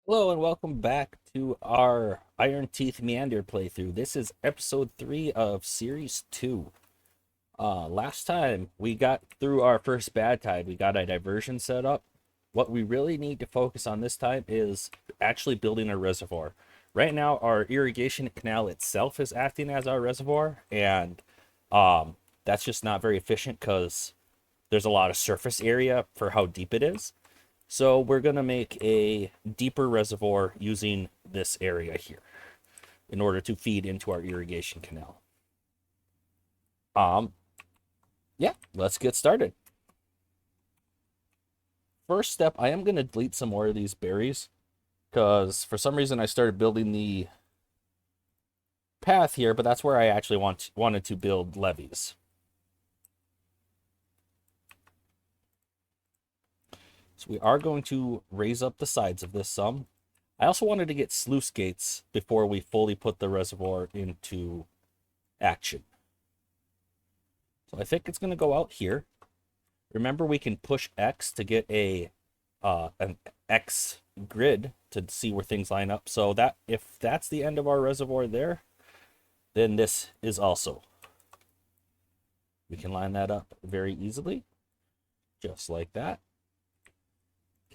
Hello and welcome back to our Ironteeth Meander playthrough. This is episode 3 of series 2. Last time we got through our first bad tide, we got a diversion set up. What we really need to focus on this time is actually building a reservoir. Right now, our irrigation canal itself is acting as our reservoir, and that's just not very efficient because there's a lot of surface area for how deep it is. So we're going to make a deeper reservoir using this area here in order to feed into our irrigation canal. Um, yeah, let's get started. First step, I am going to delete some more of these berries because for some reason I started building the path here, but that's where I actually wanted to build levees. So we are going to raise up the sides of this some. I also wanted to get sluice gates before we fully put the reservoir into action. So I think it's going to go out here. Remember, we can push X to get an X grid to see where things line up. So that if that's the end of our reservoir there, then this is also. We can line that up very easily, just like that.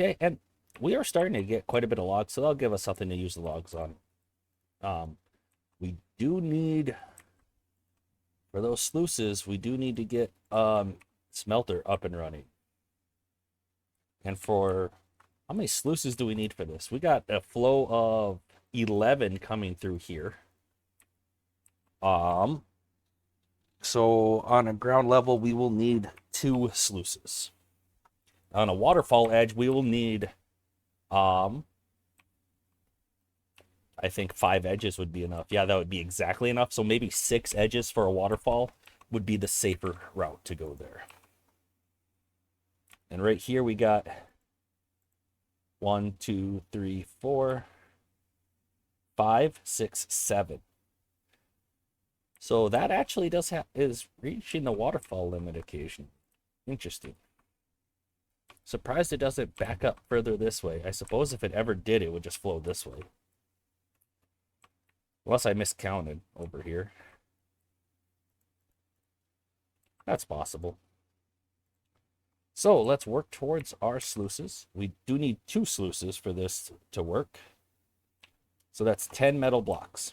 Okay, and we are starting to get quite a bit of logs, so that'll give us something to use the logs on. We do need, for those sluices, we do need to get smelter up and running. And for how many sluices do we need for this? We got a flow of 11 coming through here. So on a ground level, we will need 2 sluices. On a waterfall edge, we will need I think 5 edges would be enough. Yeah, that would be exactly enough. So maybe 6 edges for a waterfall would be the safer route to go there. And right here we got 1, 2, 3, 4, 5, 6, 7. So that actually is reaching the waterfall limit occasion. Interesting. Surprised it doesn't back up further this way. I suppose if it ever did, it would just flow this way. Unless I miscounted over here. That's possible. So let's work towards our sluices. We do need 2 sluices for this to work. So that's 10 metal blocks.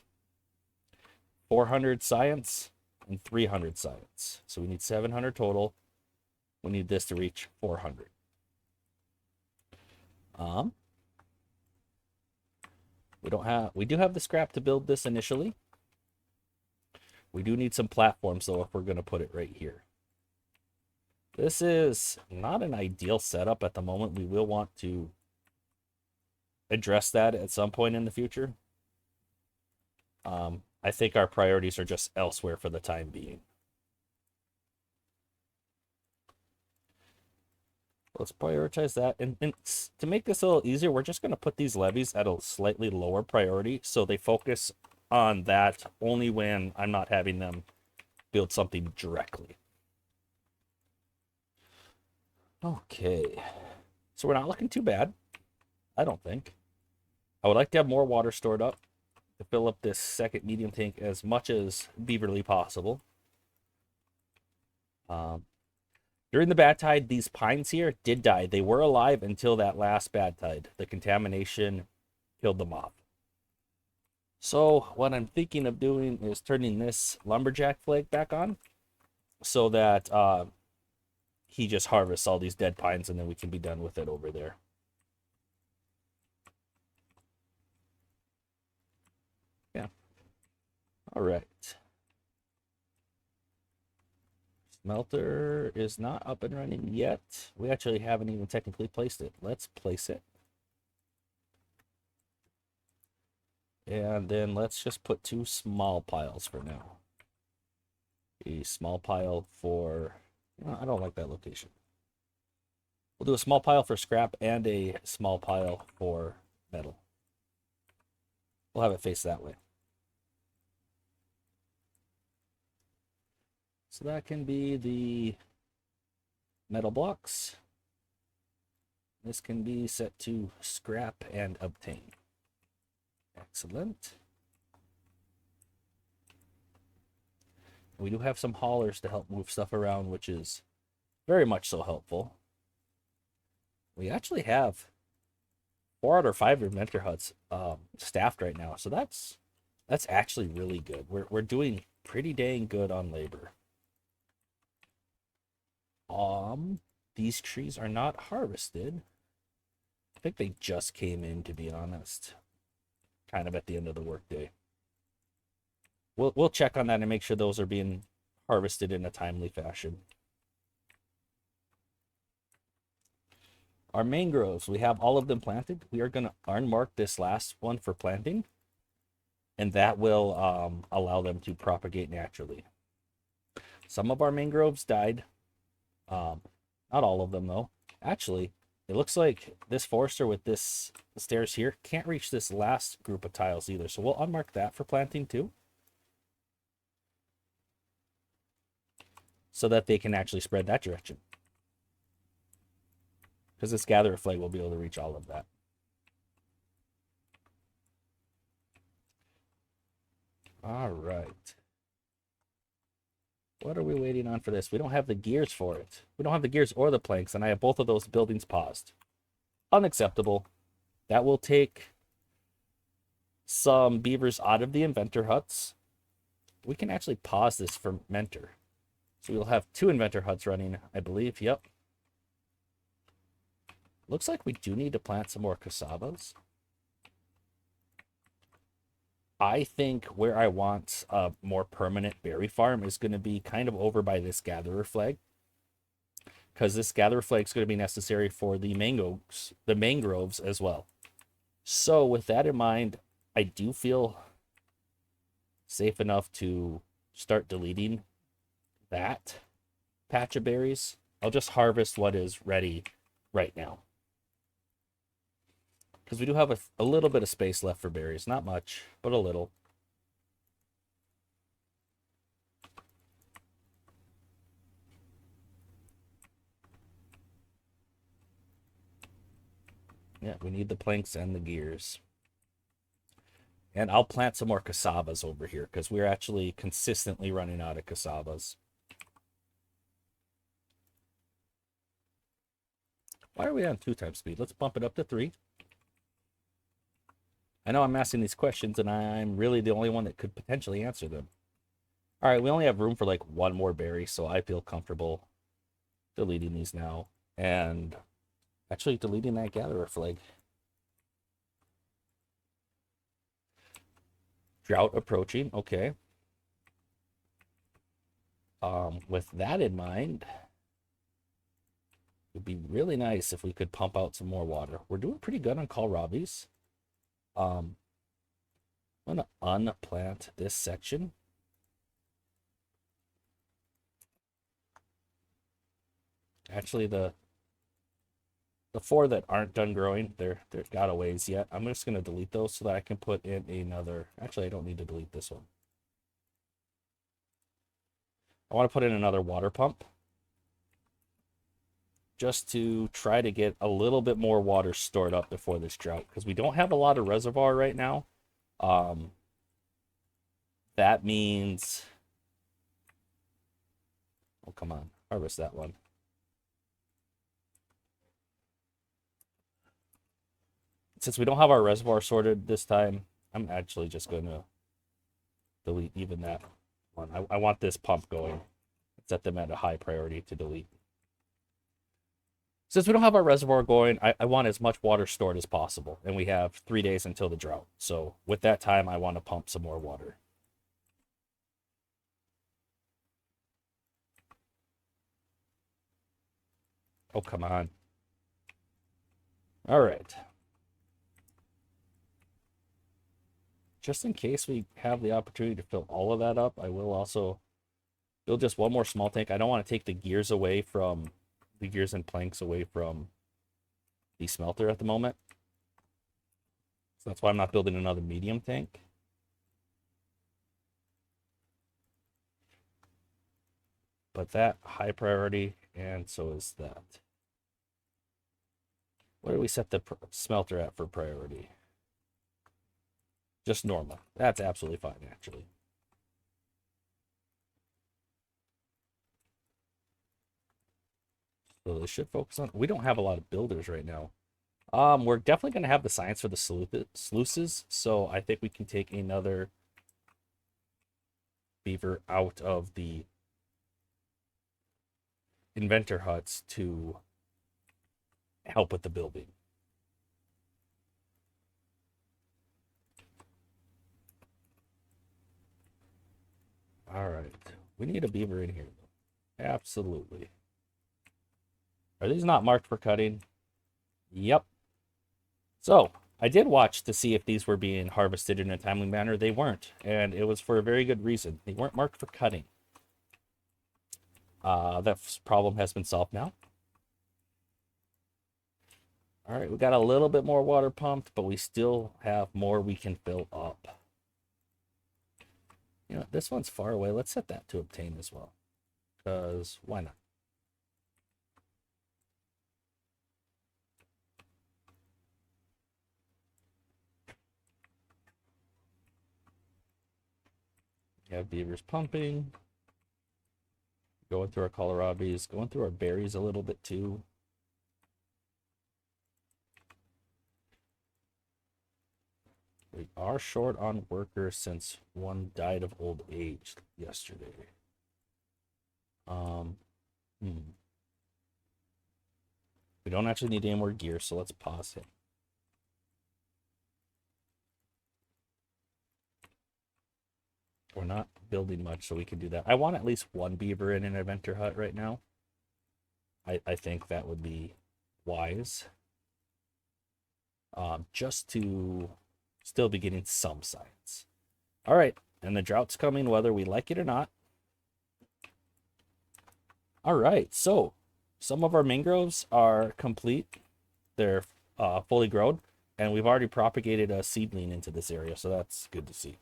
400 science and 300 science. So we need 700 total. We need this to reach 400. We do have the scrap to build this initially. We do need some platforms though if we're going to put it right here. This is not an ideal setup at the moment. We will want to address that at some point in the future. I think our priorities are just elsewhere for the time being. Let's prioritize that. And to make this a little easier, we're just going to put these levees at a slightly lower priority so they focus on that only when I'm not having them build something directly. Okay. So we're not looking too bad, I don't think. I would like to have more water stored up to fill up this second medium tank as much as beaverly possible. During the bad tide, these pines here did die. They were alive until that last bad tide. The contamination killed them off. So what I'm thinking of doing is turning this lumberjack flag back on so that he just harvests all these dead pines and then we can be done with it over there. Yeah. All right. Smelter is not up and running yet. We actually haven't even technically placed it. Let's place it. And then let's just put 2 small piles for now. A small pile for... I don't like that location. We'll do a small pile for scrap and a small pile for metal. We'll have it face that way. So that can be the metal blocks. This can be set to scrap and obtain. Excellent. We do have some haulers to help move stuff around, which is very much so helpful. We actually have 4 out of 5 inventor huts staffed right now, so that's actually really good. We're doing pretty dang good on labor. These trees are not harvested. I think they just came in, to be honest. Kind of at the end of the workday. We'll check on that and make sure those are being harvested in a timely fashion. Our mangroves, we have all of them planted. We are going to unmark this last one for planting, and that will allow them to propagate naturally. Some of our mangroves died. Not all of them, though. Actually, it looks like this forester with this stairs here can't reach this last group of tiles either, so we'll unmark that for planting too, so that they can actually spread that direction. Because this gatherer flag will be able to reach all of that. All right. What are we waiting on for this? We don't have the gears for it. We don't have the gears or the planks, and I have both of those buildings paused. Unacceptable. That will take some beavers out of the inventor huts. We can actually pause this for mentor. So we'll have 2 inventor huts running, I believe. Yep. Looks like we do need to plant some more cassavas. I think where I want a more permanent berry farm is going to be kind of over by this gatherer flag. Because this gatherer flag is going to be necessary for the mangroves as well. So with that in mind, I do feel safe enough to start deleting that patch of berries. I'll just harvest what is ready right now. Because we do have a little bit of space left for berries. Not much, but a little. Yeah, we need the planks and the gears. And I'll plant some more cassavas over here, because we're actually consistently running out of cassavas. Why are we on 2 times speed? Let's bump it up to 3. I know I'm asking these questions, and I'm really the only one that could potentially answer them. All right, we only have room for like 1 more berry, so I feel comfortable deleting these now. And actually deleting that gatherer flag. Drought approaching, okay. With that in mind, it would be really nice if we could pump out some more water. We're doing pretty good on kohlrabies. I'm gonna unplant this section. Actually, the 4 that aren't done growing, they're got a ways yet. I'm just gonna delete those so that I can put in another. Actually, I don't need to delete this one. I want to put in another water pump, just to try to get a little bit more water stored up before this drought, because we don't have a lot of reservoir right now. That means, oh, come on, harvest that one. Since we don't have our reservoir sorted this time, I'm actually just going to delete even that one. I want this pump going. Set them at a high priority to delete. Since we don't have our reservoir going, I want as much water stored as possible. And we have 3 days until the drought. So with that time, I want to pump some more water. Oh, come on. All right. Just in case we have the opportunity to fill all of that up, I will also build just 1 more small tank. I don't want to take the gears away from the gears and planks away from the smelter at the moment. So that's why I'm not building another medium tank. But that high priority, and so is that. What do we set the smelter at for priority? Just normal. That's absolutely fine, actually. So they should focus on. We don't have a lot of builders right now. We're definitely going to have the science for the sluices, so I think we can take another beaver out of the inventor huts to help with the building. All right, we need a beaver in here. Absolutely. Are these not marked for cutting? Yep. So I did watch to see if these were being harvested in a timely manner. They weren't, and it was for a very good reason. They weren't marked for cutting. That problem has been solved now. All right, we got a little bit more water pumped, but we still have more we can fill up. You know, this one's far away. Let's set that to obtain as well, because why not? We have beavers pumping. Going through our kohlrabies, going through our berries a little bit too. We are short on workers since one died of old age yesterday. We don't actually need any more gear, so let's pause it. We're not building much, so we can do that. I want at least one beaver in an inventor hut right now. I think that would be wise. Just to still be getting some science. All right, and the drought's coming whether we like it or not. All right, so some of our mangroves are complete. They're fully grown, and we've already propagated a seedling into this area, so that's good to see.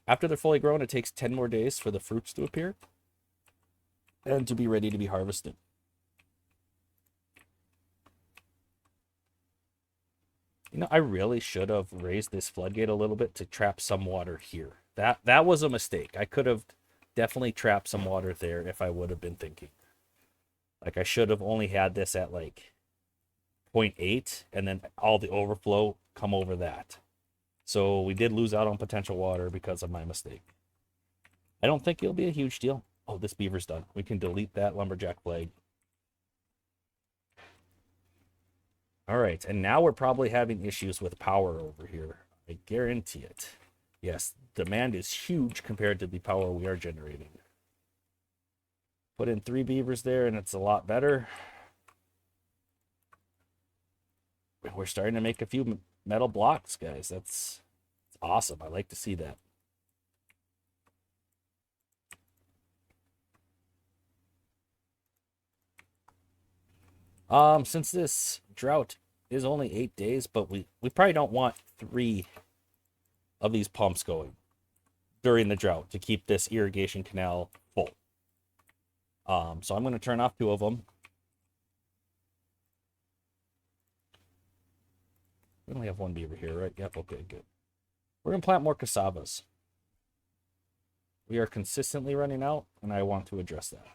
After they're fully grown, it takes 10 more days for the fruits to appear and to be ready to be harvested. You know, I really should have raised this floodgate a little bit to trap some water here. That was a mistake. I could have definitely trapped some water there if I would have been thinking. Like, I should have only had this at like 0.8 and then all the overflow come over that. So we did lose out on potential water because of my mistake. I don't think it'll be a huge deal. Oh, this beaver's done. We can delete that lumberjack flag. All right, and now we're probably having issues with power over here. I guarantee it. Yes, demand is huge compared to the power we are generating. Put in 3 beavers there, and it's a lot better. We're starting to make a few metal blocks, guys. That's awesome. I like to see that. Since this drought is only 8 days, but we probably don't want 3 of these pumps going during the drought to keep this irrigation canal full. So I'm going to turn off 2 of them. We only have 1 beaver here, right? Yep, okay, good. We're going to plant more cassavas. We are consistently running out, and I want to address that.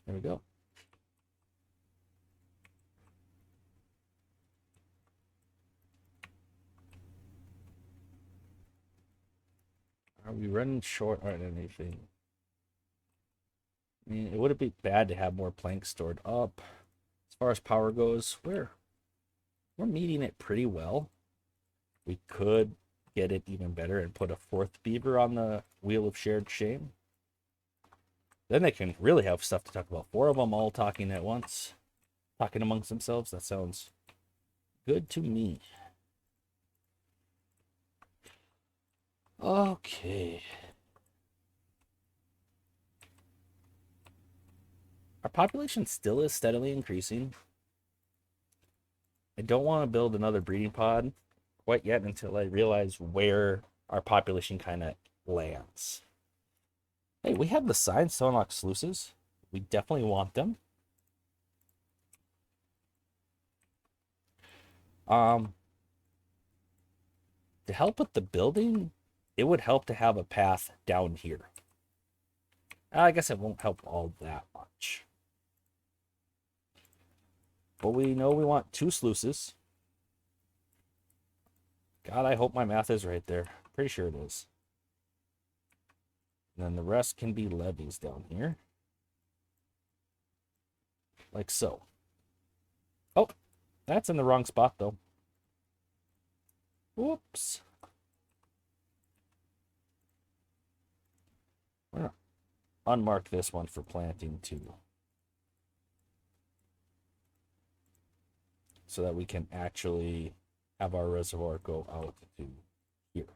There we go. Are we running short on anything? I mean, it wouldn't be bad to have more planks stored up. As far as power goes, we're meeting it pretty well. We could get it even better and put a 4th beaver on the wheel of shared shame. Then they can really have stuff to talk about. 4 of them all talking at once, talking amongst themselves. That sounds good to me. Okay. Our population still is steadily increasing. I don't want to build another breeding pod quite yet until I realize where our population kind of lands. Hey, we have the signs to unlock sluices. We definitely want them. To help with the building, it would help to have a path down here. I guess it won't help all that much. But we know we want 2 sluices. God, I hope my math is right there. Pretty sure it is. And then the rest can be levees down here. Like so. Oh, that's in the wrong spot, though. Whoops. We're going to unmark this one for planting, too. So that we can actually have our reservoir go out to here.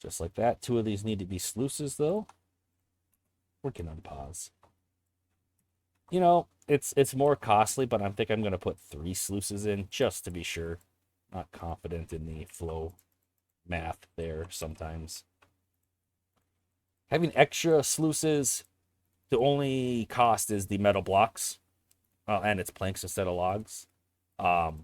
Just like that. 2 of these need to be sluices, though. We can unpause. You know, it's more costly, but I think I'm going to put 3 sluices in just to be sure. Not confident in the flow math there sometimes. Having extra sluices, the only cost is the metal blocks. And it's planks instead of logs. So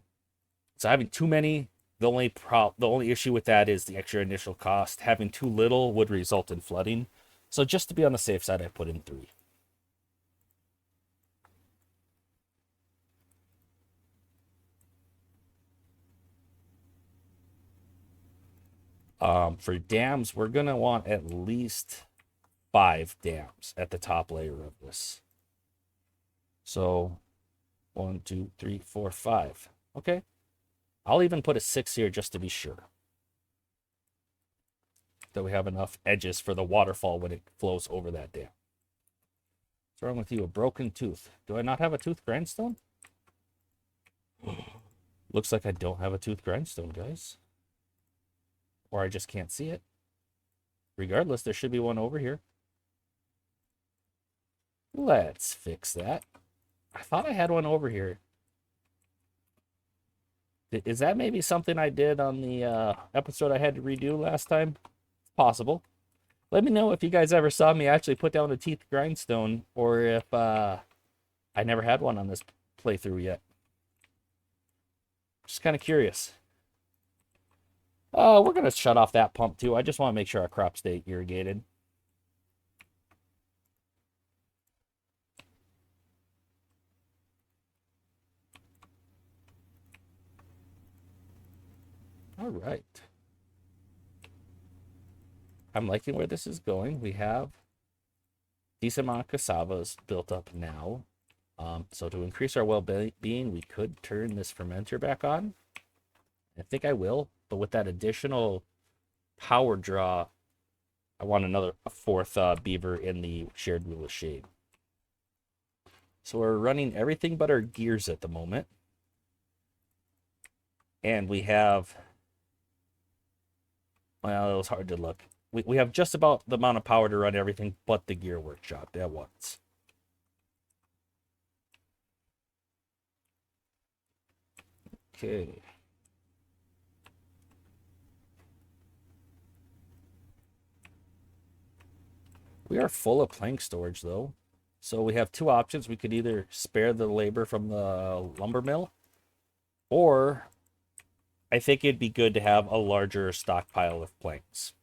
having too many, the only issue with that is the extra initial cost. Having too little would result in flooding. So just to be on the safe side, I put in 3. For dams, we're gonna want at least 5 dams at the top layer of this. So 1, 2, 3, 4, 5. Okay. I'll even put a 6 here just to be sure. That we have enough edges for the waterfall when it flows over that dam. What's wrong with you? A broken tooth. Do I not have a tooth grindstone? Looks like I don't have a tooth grindstone, guys. Or I just can't see it. Regardless, there should be one over here. Let's fix that. I thought I had one over here. Is that maybe something I did on the episode I had to redo last time? It's possible. Let me know if you guys ever saw me actually put down a teeth grindstone, or if I never had one on this playthrough yet. Just kind of curious. We're going to shut off that pump too. I just want to make sure our crops stay irrigated. All right. I'm liking where this is going. We have decent amount of cassavas built up now. So to increase our well-being, we could turn this fermenter back on. I think I will, but with that additional power draw, I want a 4th beaver in the shared wheel of shade. So we're running everything but our gears at the moment. And we have, well, it was hard to look. We have just about the amount of power to run everything but the gear workshop at once. Okay. We are full of plank storage, though. So we have 2 options. We could either spare the labor from the lumber mill, or I think it'd be good to have a larger stockpile of planks.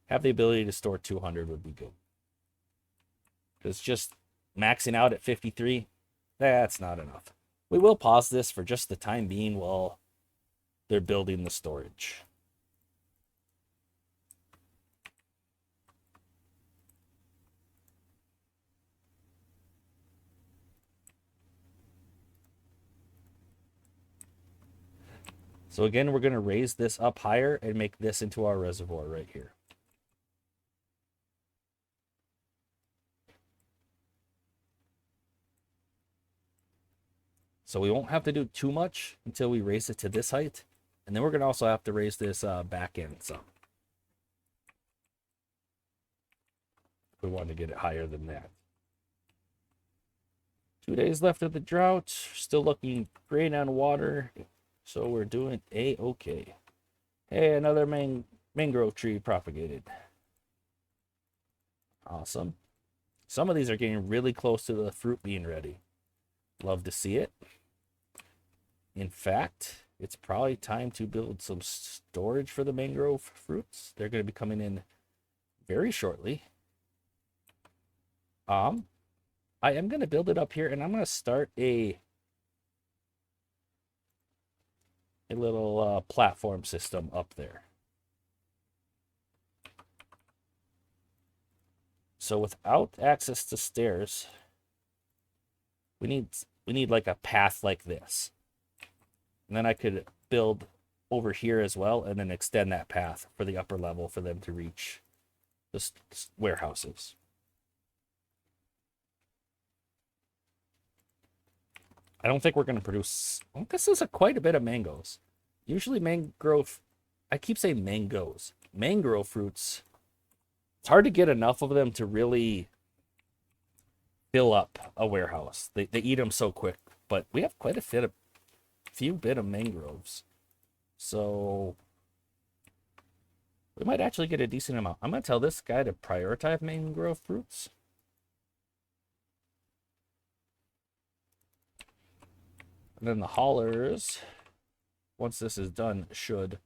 Have the ability to store 200 would be good. Because just maxing out at 53, that's not enough. We will pause this for just the time being while they're building the storage. So again, we're going to raise this up higher and make this into our reservoir right here. So we won't have to do too much until we raise it to this height. And then we're going to also have to raise this back end some. We want to get it higher than that. 2 days left of the drought. Still looking great on water. So we're doing A-okay. Hey, another Mangrove tree propagated. Awesome. Some of these are getting really close to the fruit being ready. Love to see it. In fact, it's probably time to build some storage for the mangrove fruits. They're going to be coming in very shortly. I am going to build it up here, and I'm going to start a little platform system up there. So without access to stairs, we need like a path like this. And then I could build over here as well and then extend that path for the upper level for them to reach the warehouses. I don't think we're going to produce... Well, this is quite a bit of mangoes. Usually mangrove... I keep saying mangoes. Mangrove fruits... It's hard to get enough of them to really fill up a warehouse. They eat them so quick. But we have quite a few bit of mangroves. So we might actually get a decent amount. I'm going to tell this guy to prioritize mangrove fruits. And then the haulers, once this is done, should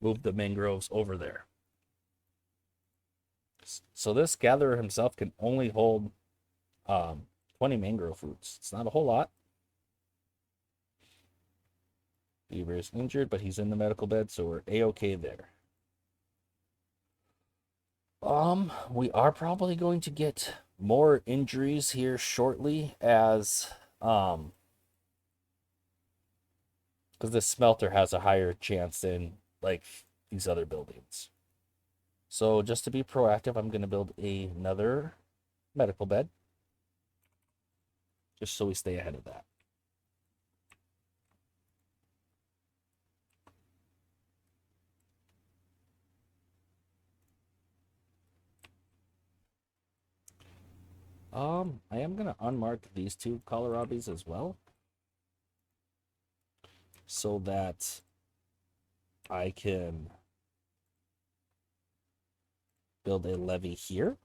move the mangroves over there. So this gatherer himself can only hold 20 mangrove fruits. It's not a whole lot. Beaver is injured, but he's in the medical bed, so we're A-okay there. We are probably going to get more injuries here shortly as because this smelter has a higher chance than like these other buildings. So just to be proactive, I'm going to build another medical bed. Just so we stay ahead of that. I am going to unmark these two kohlrabies as well. So that I can build a levee here.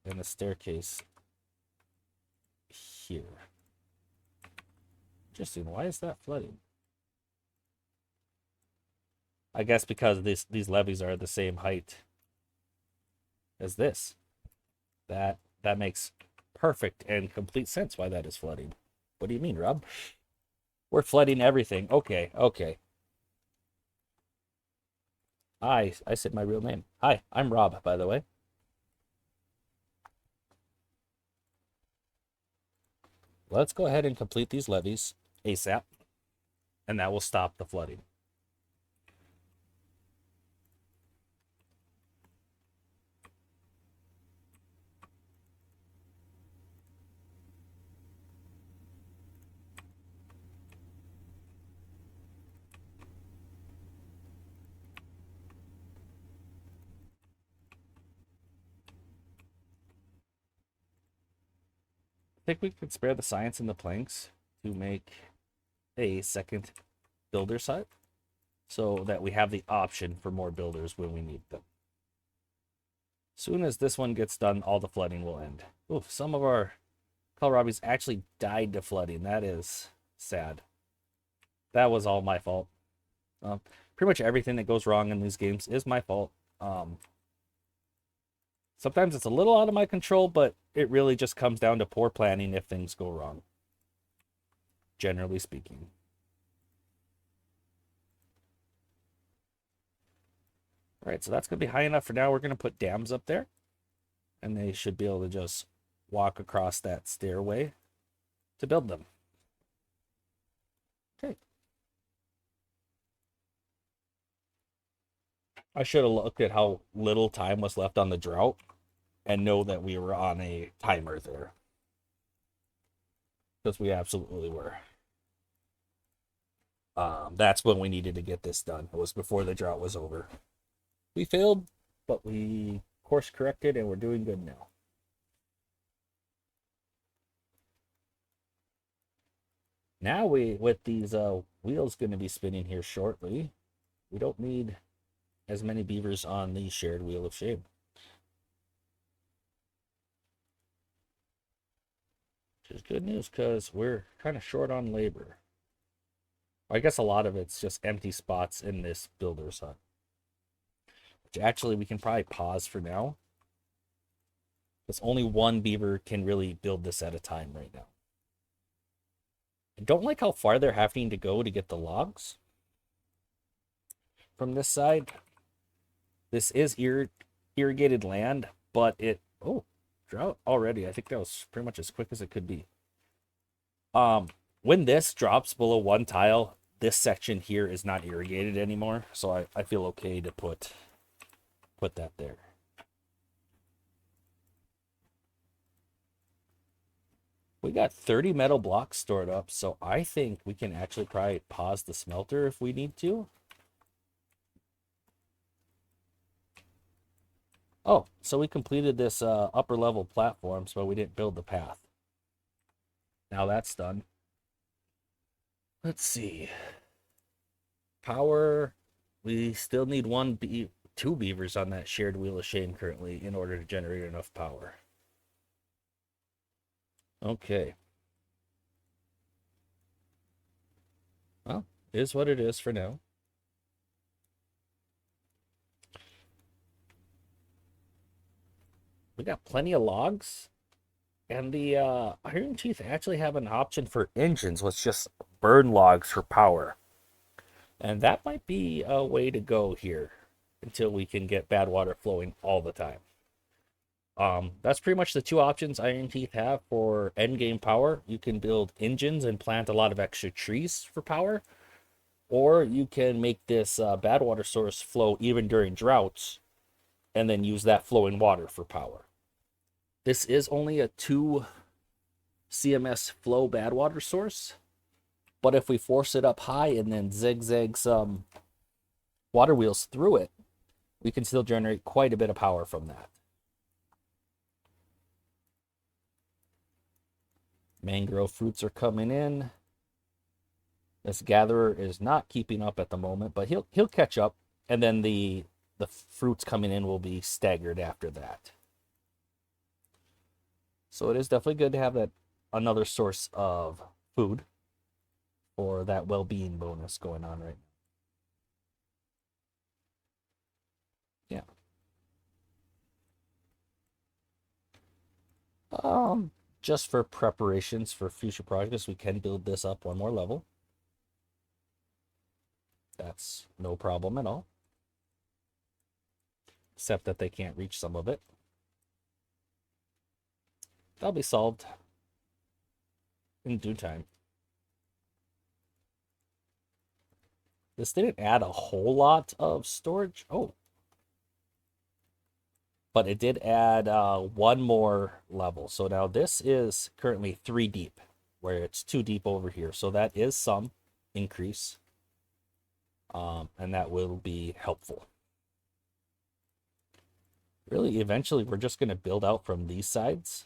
And a staircase here. Interesting. Why is that flooding? I guess because these levees are the same height as this. That makes perfect and complete sense why that is flooding. What do you mean, Rob? We're flooding everything. Okay. I said my real name. Hi, I'm Rob, by the way. Let's go ahead and complete these levees ASAP, and that will stop the flooding. I think we could spare the science and the planks to make a second builder site so that we have the option for more builders when we need them. Soon as this one gets done, all the flooding will end. Oof, some of our kohlrabies actually died to flooding. That is sad. That was all my fault. Pretty much everything that goes wrong in these games is my fault. Sometimes it's a little out of my control, but it really just comes down to poor planning if things go wrong. Generally speaking. All right, so that's going to be high enough for now. We're going to put dams up there. And they should be able to just walk across that stairway to build them. Okay. I should have looked at how little time was left on the drought and know that we were on a timer there. Because we absolutely were. That's when we needed to get this done. It was before the drought was over. We failed, but we course corrected and we're doing good now. Now with these wheels going to be spinning here shortly, we don't need as many beavers on the shared wheel of shame. Which is good news because we're kind of short on labor. I guess a lot of it's just empty spots in this builder's hut. Which actually we can probably pause for now. Because only one beaver can really build this at a time right now. I don't like how far they're having to go to get the logs from this side. This is irrigated land, but it... Oh, drought already. I think that was pretty much as quick as it could be. When this drops below one tile, this section here is not irrigated anymore. So I feel okay to put that there. We got 30 metal blocks stored up, so I think we can actually probably pause the smelter if we need to. Oh, so we completed this upper level platforms, but we didn't build the path. Now that's done. Let's see. Power. We still need two beavers on that shared wheel of shame currently in order to generate enough power. Okay. Well, is what it is for now. We got plenty of logs. And the Ironteeth actually have an option for engines, which just burn logs for power. And that might be a way to go here until we can get bad water flowing all the time. That's pretty much the two options Ironteeth have for endgame power. You can build engines and plant a lot of extra trees for power, or you can make this bad water source flow even during droughts and then use that flowing water for power. This is only a 2 CMS flow bad water source, but if we force it up high and then zigzag some water wheels through it, we can still generate quite a bit of power from that. Mangrove fruits are coming in. This gatherer is not keeping up at the moment, but he'll catch up, and then the fruits coming in will be staggered after that. So it is definitely good to have that another source of food for that well-being bonus going on right now. Yeah. Just for preparations for future projects, we can build this up one more level. That's no problem at all. Except that they can't reach some of it. That'll be solved in due time. This didn't add a whole lot of storage. Oh. But it did add one more level. So now this is currently 3 deep, where it's 2 deep over here. So that is some increase. And that will be helpful. Really, eventually, we're just going to build out from these sides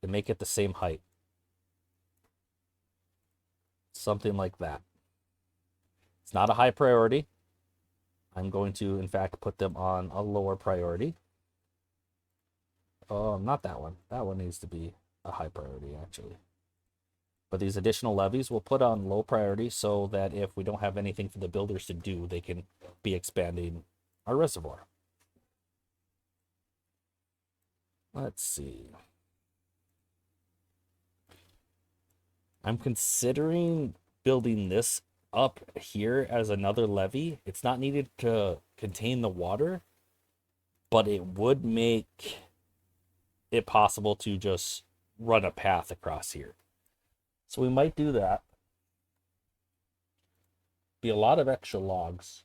to make it the same height. Something like that. It's not a high priority. I'm going to, in fact, put them on a lower priority. Oh, not that one. That one needs to be a high priority, actually. But these additional levees we'll put on low priority so that if we don't have anything for the builders to do, they can be expanding our reservoir. Let's see. I'm considering building this up here as another levee. It's not needed to contain the water, but it would make it possible to just run a path across here. So we might do that. Be a lot of extra logs.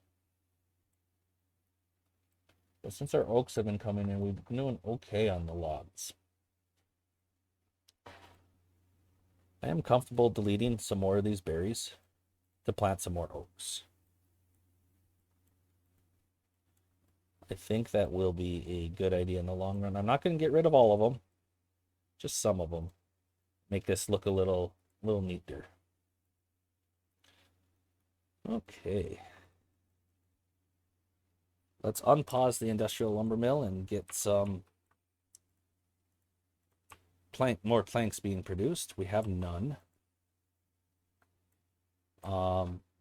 But since our oaks have been coming in, we've been doing okay on the logs. I am comfortable deleting some more of these berries to plant some more oaks. I think that will be a good idea in the long run. I'm not going to get rid of all of them, just some of them. make this look a little neater. Okay. Let's unpause the industrial lumber mill and get some more planks being produced. We have none.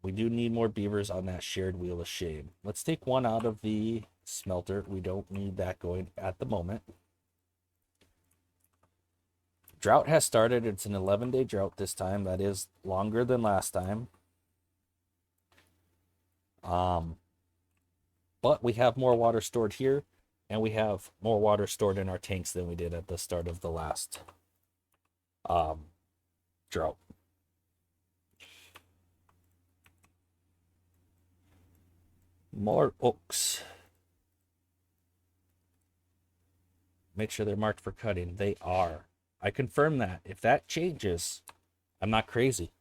We do need more beavers on that shared wheel of shame. Let's take one out of the smelter. We don't need that going at the moment. Drought has started. It's an 11-day drought this time. That is longer than last time. But we have more water stored here, and we have more water stored in our tanks than we did at the start of the last drought. More oaks. Make sure they're marked for cutting. They are. I confirm that. If that changes, I'm not crazy.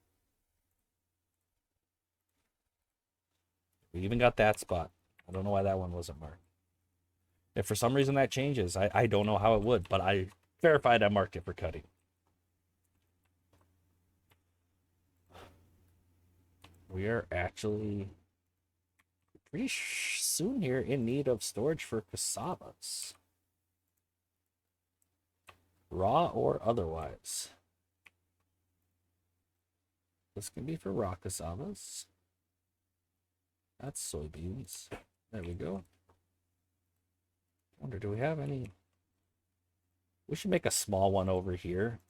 We even got that spot. I don't know why that one wasn't marked. If for some reason that changes, I don't know how it would, but I verified I marked it for cutting. We are actually pretty soon here in need of storage for cassavas. Raw or otherwise. This can be for raw cassavas. That's soybeans. There we go. Wonder, do we have any? We should make a small one over here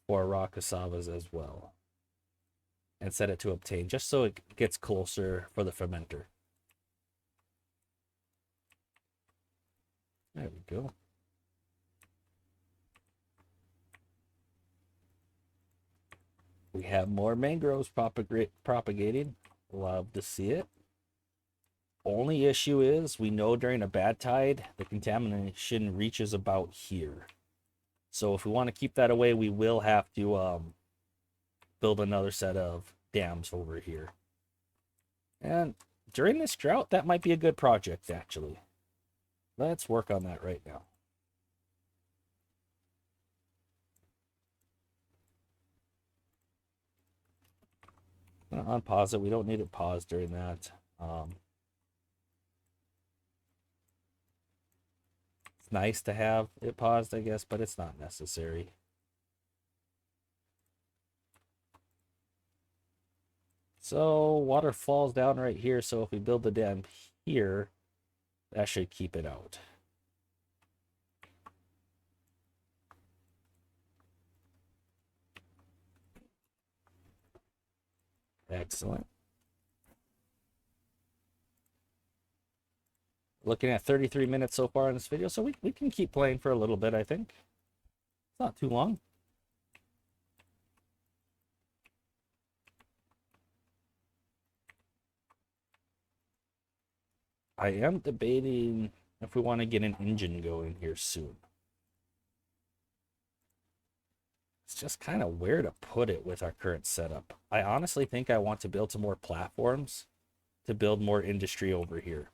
for raw cassavas as well. And set it to obtain, just so it gets closer for the fermenter. There we go. We have more mangroves propagating. Love to see it. Only issue is we know during a bad tide, the contamination reaches about here. So if we want to keep that away, we will have to build another set of dams over here. And during this drought, that might be a good project, actually. Let's work on that right now. I'm going to unpause it. We don't need it paused during that. It's nice to have it paused, I guess, but it's not necessary. So water falls down right here. So if we build the dam here, that should keep it out. Excellent. Looking at 33 minutes so far in this video, so we can keep playing for a little bit, I think. It's not too long. I am debating if we want to get an engine going here soon. It's just kind of where to put it with our current setup. I honestly think I want to build some more platforms to build more industry over here.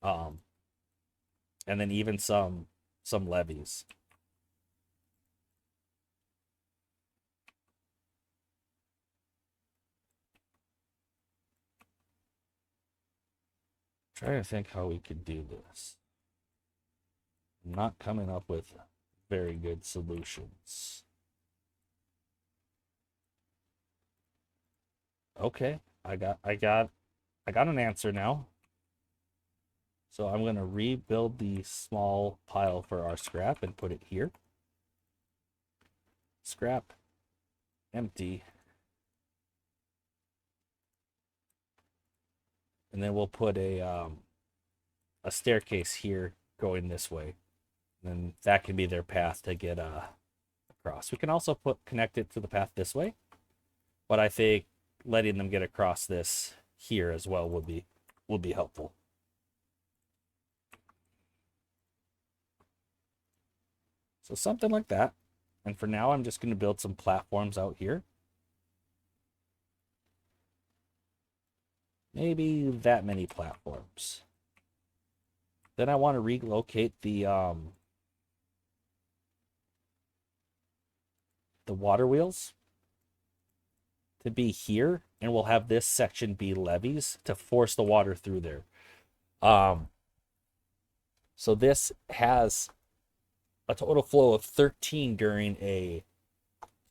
And then even some levees. Trying to think how we could do this. I'm not coming up with very good solutions. Okay, I got an answer now. So I'm going to rebuild the small pile for our scrap and put it here. Scrap, empty. And then we'll put a staircase here going this way. And then that can be their path to get across. We can also connect it to the path this way. But I think letting them get across this here as well would be helpful. So something like that. And for now, I'm just going to build some platforms out here. Maybe that many platforms. Then I want to relocate the the water wheels to be here, and we'll have this section be levees to force the water through there. So this has a total flow of 13 during a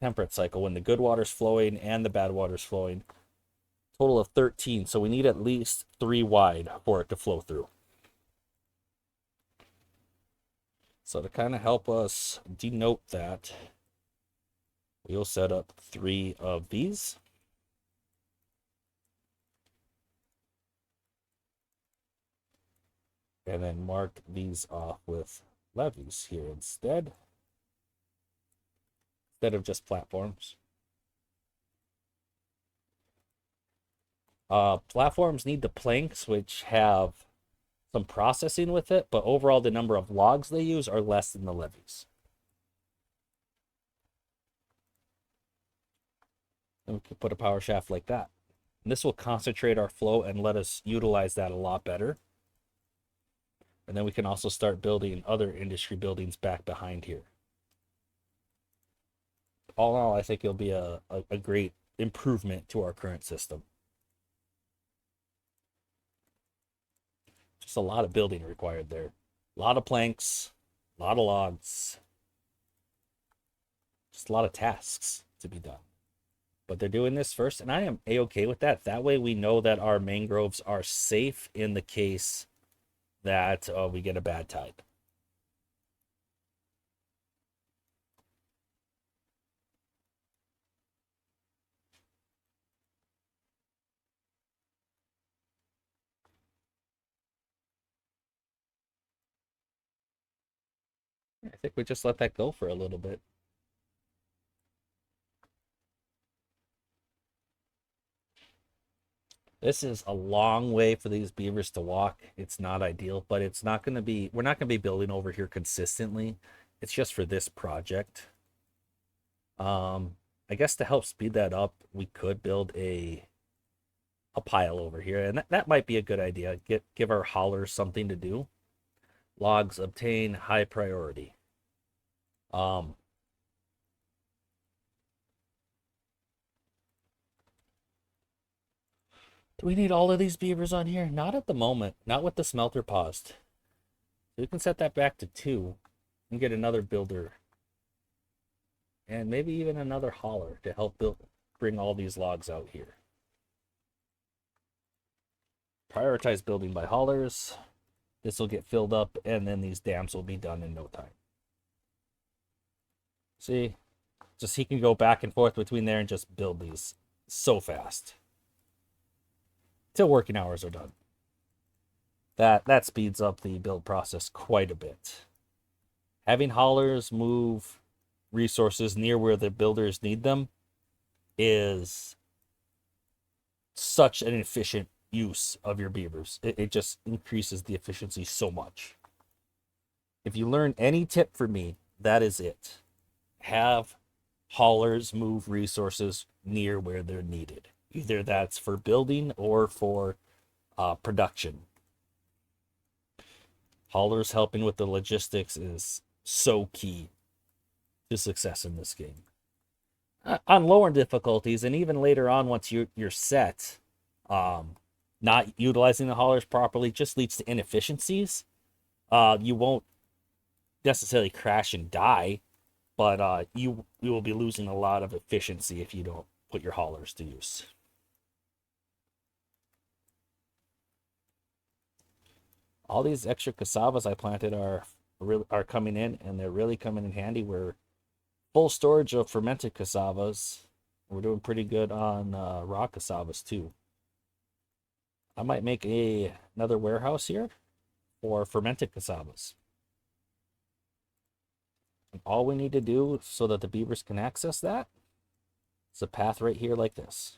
temperate cycle when the good water's flowing and the bad water's flowing. Total of 13. So we need at least 3 wide for it to flow through. So to kind of help us denote that, we'll set up 3 of these. And then mark these off with levees here instead of just platforms. Platforms need the planks, which have some processing with it, but overall the number of logs they use are less than the levees. And we can put a power shaft like that. And this will concentrate our flow and let us utilize that a lot better. And then we can also start building other industry buildings back behind here. All in all, I think it'll be a great improvement to our current system. Just a lot of building required there. A lot of planks, a lot of logs. Just a lot of tasks to be done. But they're doing this first, and I am a-okay with that. That way we know that our mangroves are safe in the case that we get a bad tide. I think we just let that go for a little bit. This is a long way for these beavers to walk. It's not ideal, but it's not going to be, we're not going to be building over here consistently. It's just for this project. I guess to help speed that up, we could build a pile over here, and that might be a good idea. Give our haulers something to do. Logs obtain high priority. Do we need all of these beavers on here? Not at the moment. Not with the smelter paused. We can set that back to 2 and get another builder. And maybe even another hauler to help bring all these logs out here. Prioritize building by haulers. This will get filled up, and then these dams will be done in no time. See? Just he can go back and forth between there and just build these so fast. Till working hours are done. That speeds up the build process quite a bit. Having haulers move resources near where the builders need them is such an efficient use of your beavers. It just increases the efficiency so much. If you learn any tip from me, that is it. Have haulers move resources near where they're needed. Either that's for building or for production. Haulers helping with the logistics is so key to success in this game. On lower difficulties, and even later on once you're set, not utilizing the haulers properly just leads to inefficiencies. You won't necessarily crash and die, but you will be losing a lot of efficiency if you don't put your haulers to use. All these extra cassavas I planted are coming in, and they're really coming in handy. We're full storage of fermented cassavas. We're doing pretty good on raw cassavas too. I might make another warehouse here for fermented cassavas. And all we need to do so that the beavers can access that is a path right here like this.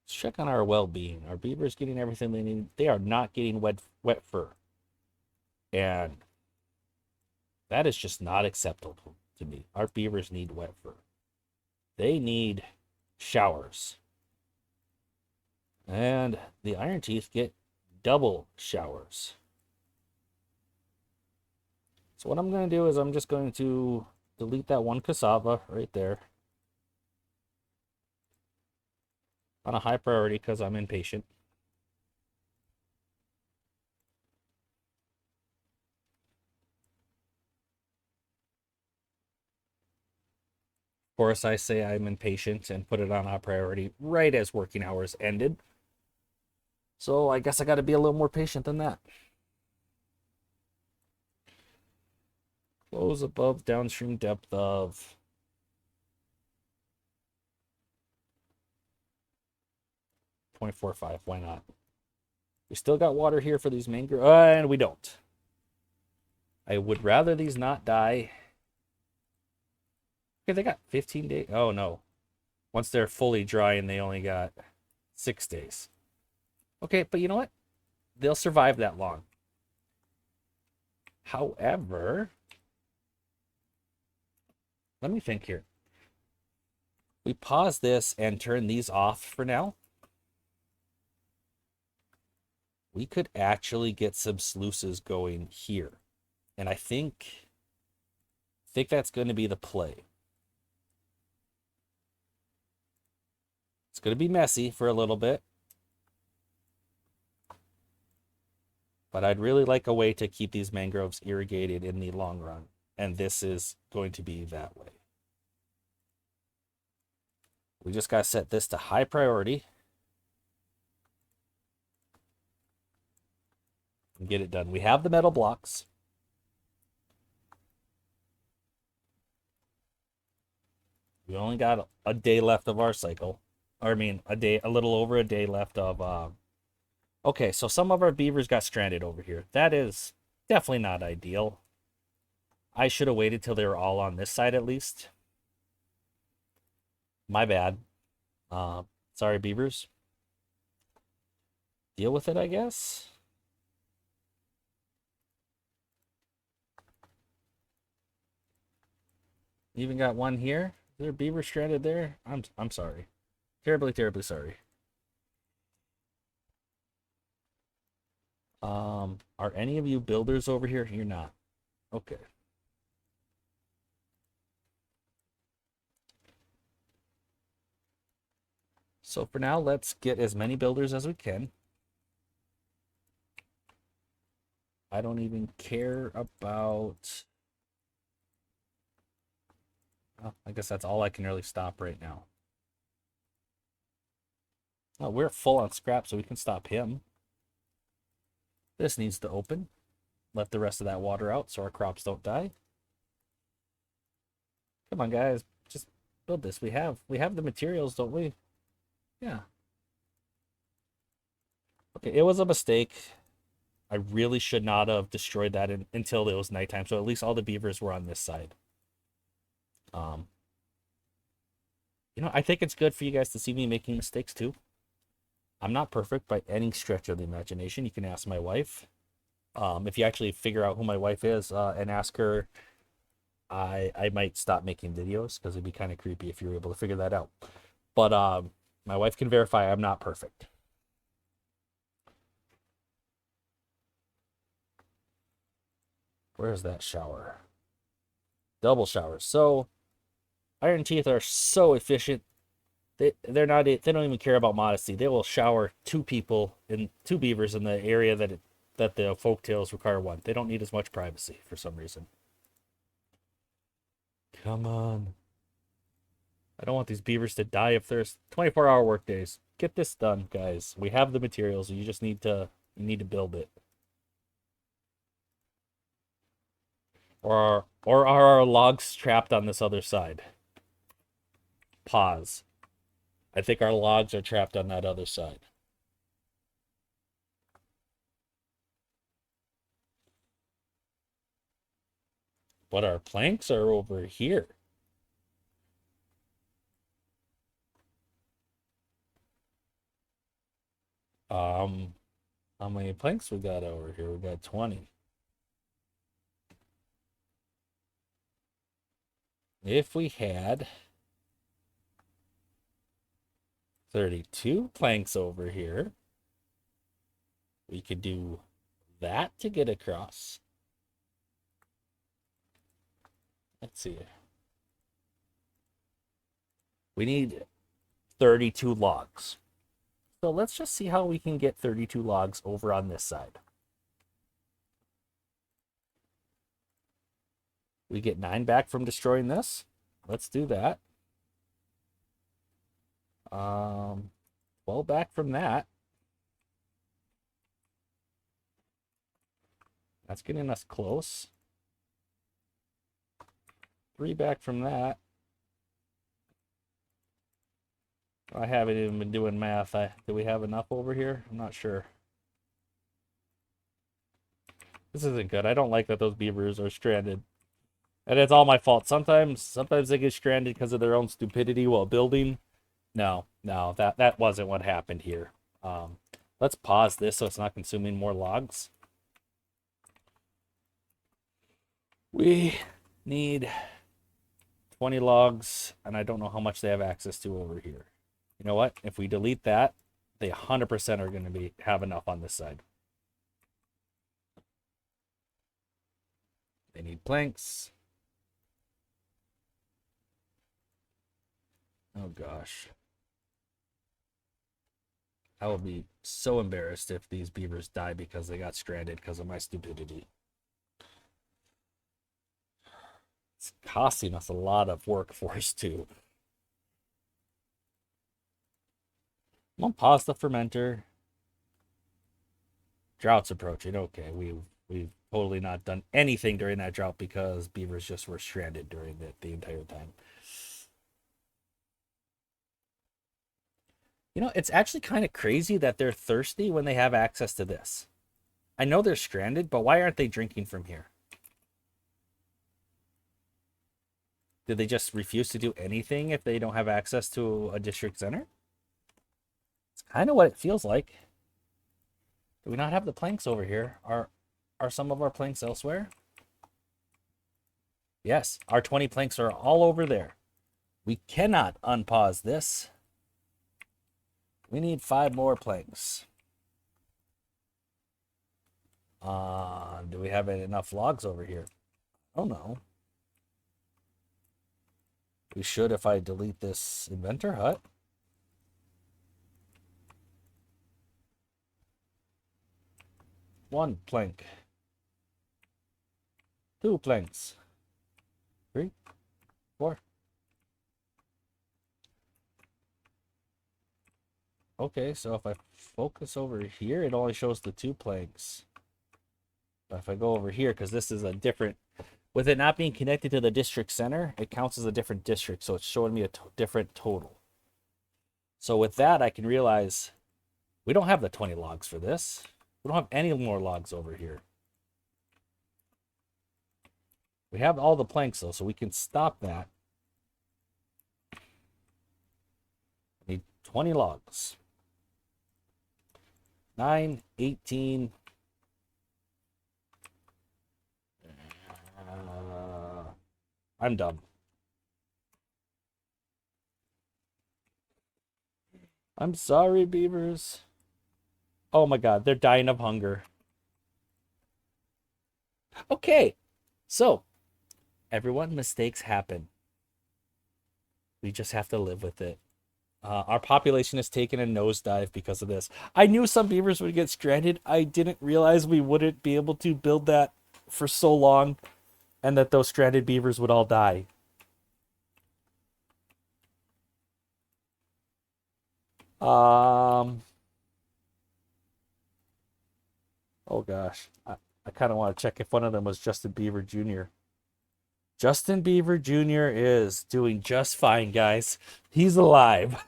Let's check on our well-being. Our beavers getting everything they need. They are not getting wet fur. And that is just not acceptable to me. Our beavers need wet fur. They need showers. And the Ironteeth get double showers. So what I'm going to do is I'm just going to delete that one cassava right there on a high priority because I'm impatient. Of course, I say I'm impatient and put it on high priority right as working hours ended. So I guess I got to be a little more patient than that. Close above downstream depth of 0.45. Why not? We still got water here for these mangrove, and we don't. I would rather these not die. Okay, they got 15 days. Oh no. Once they're fully dry and they only got 6 days. Okay, but you know what? They'll survive that long. However, let me think here. We pause this and turn these off for now. We could actually get some sluices going here. And I think that's going to be the play. It's going to be messy for a little bit. But I'd really like a way to keep these mangroves irrigated in the long run. And this is going to be that way. We just got to set this to high priority. And get it done. We have the metal blocks. We only got a day left of our cycle. Or I mean, a little over a day left of... Okay, so some of our beavers got stranded over here. That is definitely not ideal. I should have waited till they were all on this side at least. My bad. Sorry, beavers. Deal with it, I guess. Even got one here. Is there a beaver stranded there? I'm sorry. Terribly, terribly sorry. Are any of you builders over here? You're not. Okay. So for now, let's get as many builders as we can. I don't even care about... Oh, I guess that's all I can really stop right now. Oh, we're full on scrap, so we can stop him. This needs to open. Let the rest of that water out so our crops don't die. Come on, guys. Just build this. We have the materials, don't we? Yeah. Okay, it was a mistake. I really should not have destroyed that until it was nighttime. So at least all the beavers were on this side. I think it's good for you guys to see me making mistakes too. I'm not perfect by any stretch of the imagination. You can ask my wife. If you actually figure out who my wife is and ask her, I might stop making videos because it'd be kind of creepy if you were able to figure that out. But my wife can verify I'm not perfect. Where's that shower? Double showers. So Ironteeth are so efficient. They don't even care about modesty. They will shower two beavers in the area that the folktales require one. They don't need as much privacy for some reason. Come on. I don't want these beavers to die of thirst. 24-hour work days. Get this done, guys. We have the materials. You just need to build it. Or are our logs trapped on this other side? Pause. I think our logs are trapped on that other side. But our planks are over here. How many planks we got over here? We got 20. If we had... 32 planks over here. We could do that to get across. Let's see. We need 32 logs. So let's just see how we can get 32 logs over on this side. We get 9 back from destroying this. Let's do that. 12 back from that. That's getting us close. 3 back from that. I haven't even been doing math. Do we have enough over here? I'm not sure. This isn't good. I don't like that those beavers are stranded. And it's all my fault. Sometimes they get stranded because of their own stupidity while building. No, that wasn't what happened here. Let's pause this so it's not consuming more logs. We need 20 logs, and I don't know how much they have access to over here. You know what? If we delete that, they 100% are going to have enough on this side. They need planks. Oh gosh. I will be so embarrassed if these beavers die because they got stranded because of my stupidity. It's costing us a lot of workforce too. I'm gonna pause the fermenter. Drought's approaching. Okay, we've totally not done anything during that drought because beavers just were stranded during the entire time. You know, it's actually kind of crazy that they're thirsty when they have access to this. I know they're stranded, but why aren't they drinking from here? Did they just refuse to do anything if they don't have access to a district center? It's kind of what it feels like. Do we not have the planks over here? Are some of our planks elsewhere? Yes, our 20 planks are all over there. We cannot unpause this. We need 5 more planks. Do we have enough logs over here? Oh no. We should if I delete this inventor hut. One plank. 2 planks. 3, 4. Okay, so if I focus over here, it only shows the 2 planks. But if I go over here, because this is a different, with it not being connected to the district center, it counts as a different district, so it's showing me a different total. So with that, I can realize we don't have the 20 logs for this. We don't have any more logs over here. We have all the planks, though, so we can stop that. We need 20 logs. 9, 18. I'm done. I'm sorry, beavers. Oh my god, they're dying of hunger. Okay, so everyone, mistakes happen. We just have to live with it. Our population has taken a nosedive because of this. I knew some beavers would get stranded. I didn't realize we wouldn't be able to build that for so long and that those stranded beavers would all die. Oh gosh. I kind of want to check if one of them was Justin Beaver Jr. Justin Beaver Jr. is doing just fine, guys. He's alive.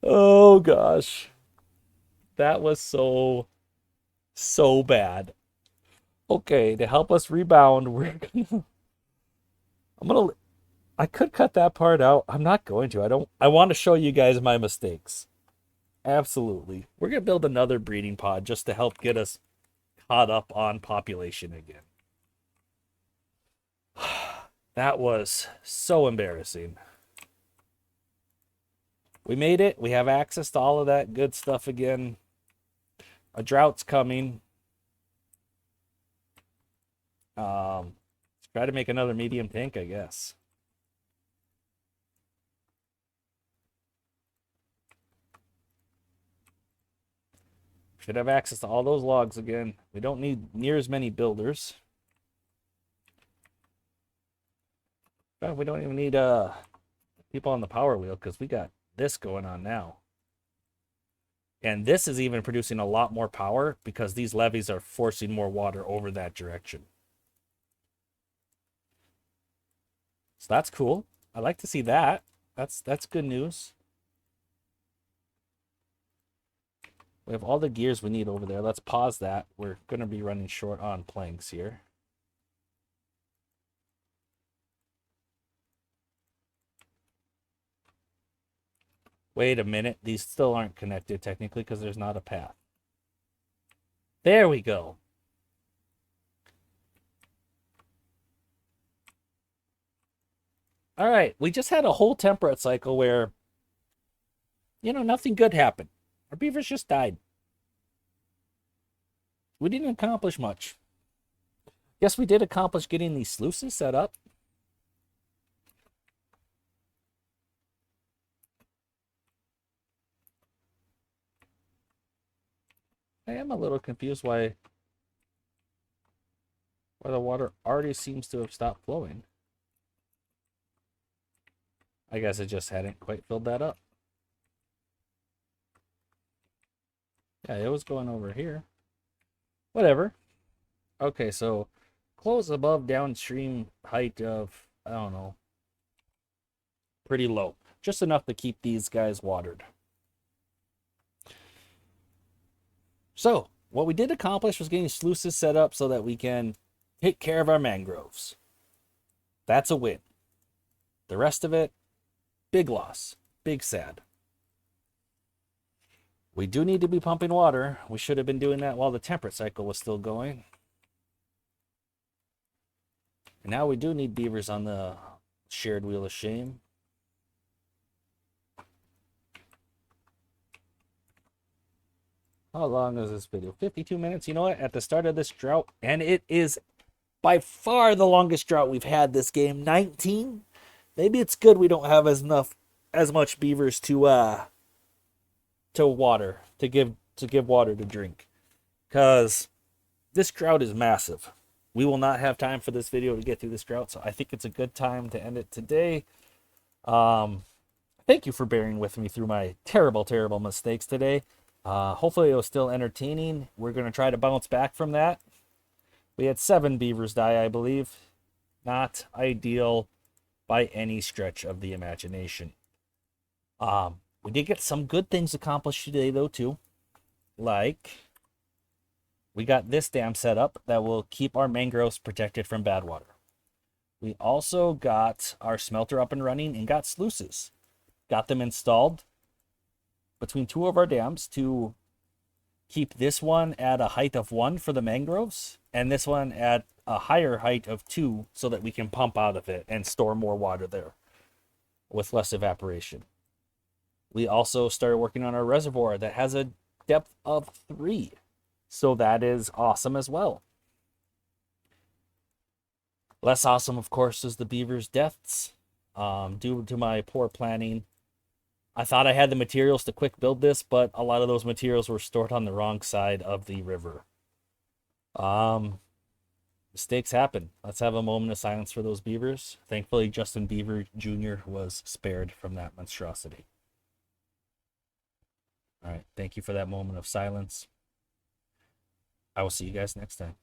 Oh gosh. That was so bad. Okay, to help us rebound, I could cut that part out. I'm not going to. I want to show you guys my mistakes. Absolutely. We're going to build another breeding pod just to help get us caught up on population again. That was so embarrassing. We made it. We have access to all of that good stuff again. A drought's coming. Let's try to make another medium tank, I guess. Should have access to all those logs again. We don't need near as many builders. But we don't even need people on the power wheel because we got this going on now. And this is even producing a lot more power because these levees are forcing more water over that direction. So that's cool. I like to see that. That's good news. We have all the gears we need over there. Let's pause that. We're going to be running short on planks here. Wait a minute. These still aren't connected technically because there's not a path. There we go. All right. We just had a whole temperate cycle where, you know, nothing good happened. Our beavers just died. We didn't accomplish much. Yes, we did accomplish getting these sluices set up. I am a little confused why the water already seems to have stopped flowing. I guess it just hadn't quite filled that up. Yeah, it was going over here. Whatever. Okay, so close above downstream height of, I don't know, pretty low. Just enough to keep these guys watered. So, what we did accomplish was getting sluices set up so that we can take care of our mangroves. That's a win. The rest of it, big loss. Big sad. We do need to be pumping water. We should have been doing that while the temperate cycle was still going. And now we do need beavers on the shared wheel of shame. How long is this video? 52 minutes. You know what? At the start of this drought, and it is by far the longest drought we've had this game, 19. Maybe it's good we don't have as much beavers to water, to give water to drink, because this drought is massive. We will not have time for this video to get through this drought, so I think it's a good time to end it today. Thank you for bearing with me through my terrible mistakes today. Hopefully it was still entertaining. We're going to try to bounce back from that. We had 7 beavers die, I believe. Not ideal by any stretch of the imagination. We did get some good things accomplished today, though, too. Like, we got this dam set up that will keep our mangroves protected from bad water. We also got our smelter up and running and got sluices. Got them installed between 2 of our dams to keep this one at a height of 1 for the mangroves and this one at a higher height of 2 so that we can pump out of it and store more water there with less evaporation. We also started working on our reservoir that has a depth of 3. So that is awesome as well. Less awesome, of course, is the beavers' deaths. Due to my poor planning, I thought I had the materials to quick build this, but a lot of those materials were stored on the wrong side of the river. Mistakes happen. Let's have a moment of silence for those beavers. Thankfully, Justin Beaver Jr. was spared from that monstrosity. All right, thank you for that moment of silence. I will see you guys next time.